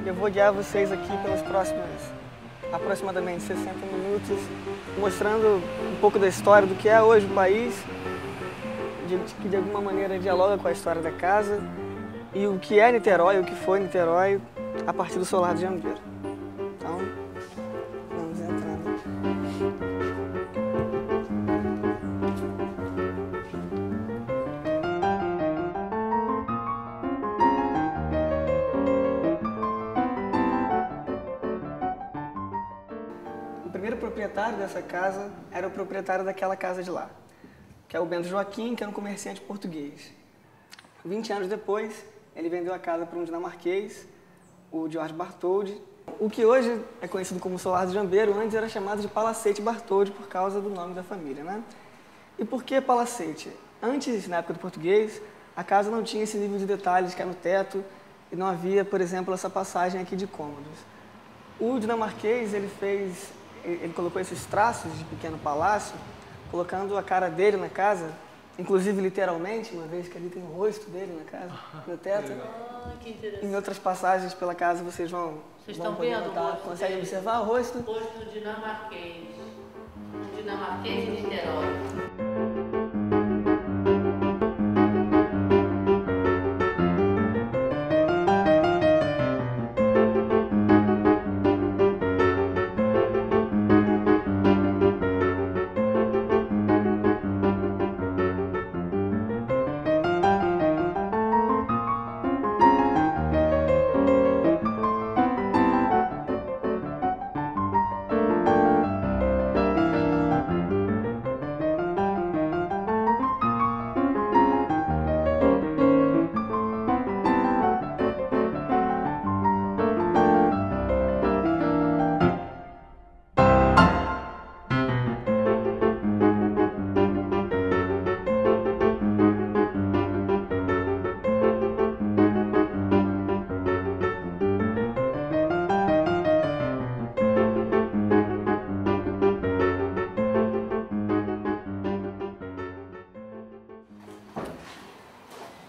Eu vou guiar vocês aqui pelos próximos aproximadamente 60 minutos, mostrando um pouco da história do que é hoje o país, que de alguma maneira dialoga com a história da casa, e o que é Niterói, o que foi Niterói, a partir do Solar de Jambeiro. Então, vamos entrando. O primeiro proprietário dessa casa era o proprietário daquela casa de lá, que é o Bento Joaquim, que era um comerciante português. 20 anos depois, ele vendeu a casa para um dinamarquês, o George Bartholdi. O que hoje é conhecido como Solar de Jambeiro, antes era chamado de Palacete Bartholdi por causa do nome da família, né? E por que Palacete? Antes, na época do português, a casa não tinha esse nível de detalhes que é no teto e não havia, por exemplo, essa passagem aqui de cômodos. O dinamarquês, ele colocou esses traços de pequeno palácio, colocando a cara dele na casa, inclusive literalmente, uma vez que ali tem o rosto dele na casa, no teto. Que interessante. Em outras passagens pela casa vocês vão Estão poder vendo notar, o rosto conseguem dele? observar o rosto. O rosto dinamarquês. Dinamarquês de Niterói.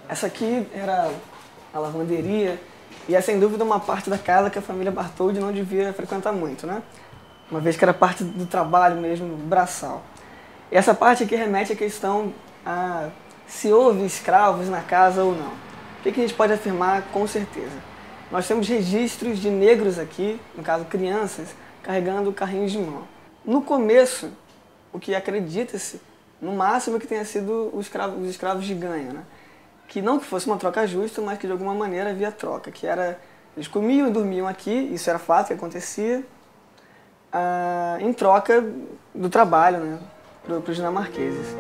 Essa aqui era a lavanderia e é sem dúvida uma parte da casa que a família Bartholdi não devia frequentar muito, né? Uma vez que era parte do trabalho mesmo, braçal. E essa parte aqui remete à questão a se houve escravos na casa ou não. O que a gente pode afirmar com certeza? Nós temos registros de negros aqui, no caso crianças, carregando carrinhos de mão. No começo, o que acredita-se, no máximo que tenha sido os escravos de ganho, né? Que não que fosse uma troca justa, mas que de alguma maneira havia troca, que era, eles comiam e dormiam aqui, isso era fato que acontecia, em troca do trabalho, né, para os dinamarqueses.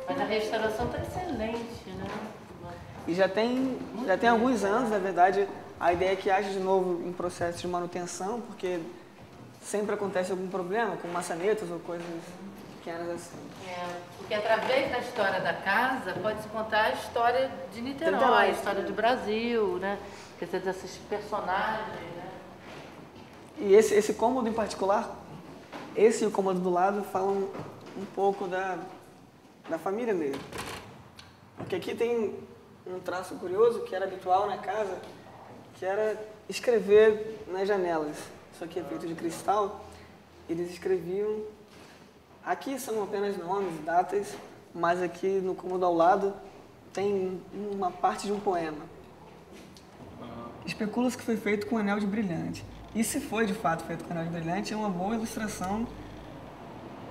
Mas a restauração está excelente, né? E já tem alguns anos, na verdade, a ideia é que haja de novo um processo de manutenção, porque sempre acontece algum problema com maçanetas ou coisas pequenas assim. Porque através da história da casa pode-se contar a história de Niterói, a história do Brasil, né? Quer dizer, desses personagens, né? E esse cômodo em particular, esse e o cômodo do lado falam um pouco da família dele. Porque aqui tem um traço curioso que era habitual na casa, que era escrever nas janelas. Isso aqui é feito de cristal. Eles escreviam... Aqui são apenas nomes, datas, mas aqui no cômodo ao lado tem uma parte de um poema. Especula-se que foi feito com anel de brilhante. E se foi de fato feito com anel de brilhante, é uma boa ilustração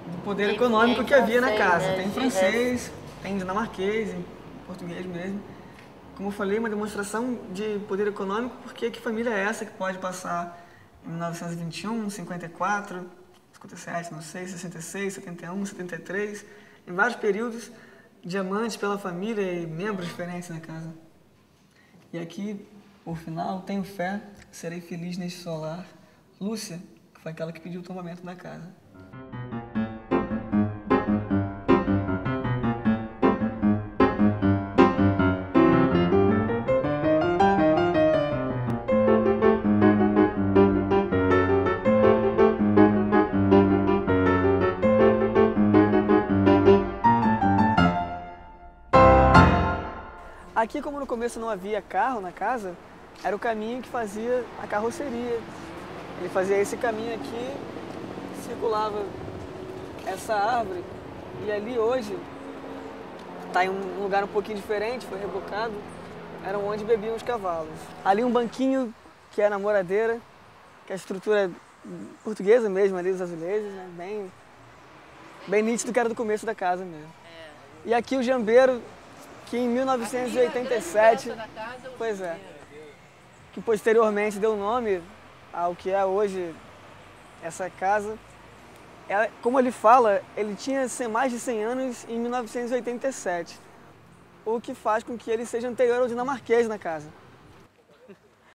do poder econômico que havia na casa. né? Tem em francês, tem em dinamarquês, em português mesmo. Como eu falei, uma demonstração de poder econômico, porque que família é essa que pode passar em 1921, 54, 57, não sei, 66, 71, 73, em vários períodos, diamantes pela família e membros diferentes na casa. E aqui, por final, tenho fé, serei feliz neste solar. Lúcia, que foi aquela que pediu o tombamento da casa. Aqui, como no começo não havia carro na casa, era o caminho que fazia a carroceria. Ele fazia esse caminho aqui, circulava essa árvore, e ali hoje está em um lugar um pouquinho diferente, foi rebocado, era onde bebiam os cavalos. Ali um banquinho que é a namoradeira, que é a estrutura portuguesa mesmo, ali dos azulejos, né? Bem nítido que era do começo da casa mesmo. E aqui o jambeiro, que em 1987, pois é, que posteriormente deu nome ao que é hoje essa casa. Como ele fala, ele tinha mais de 100 anos em 1987, o que faz com que ele seja anterior ao dinamarquês na casa.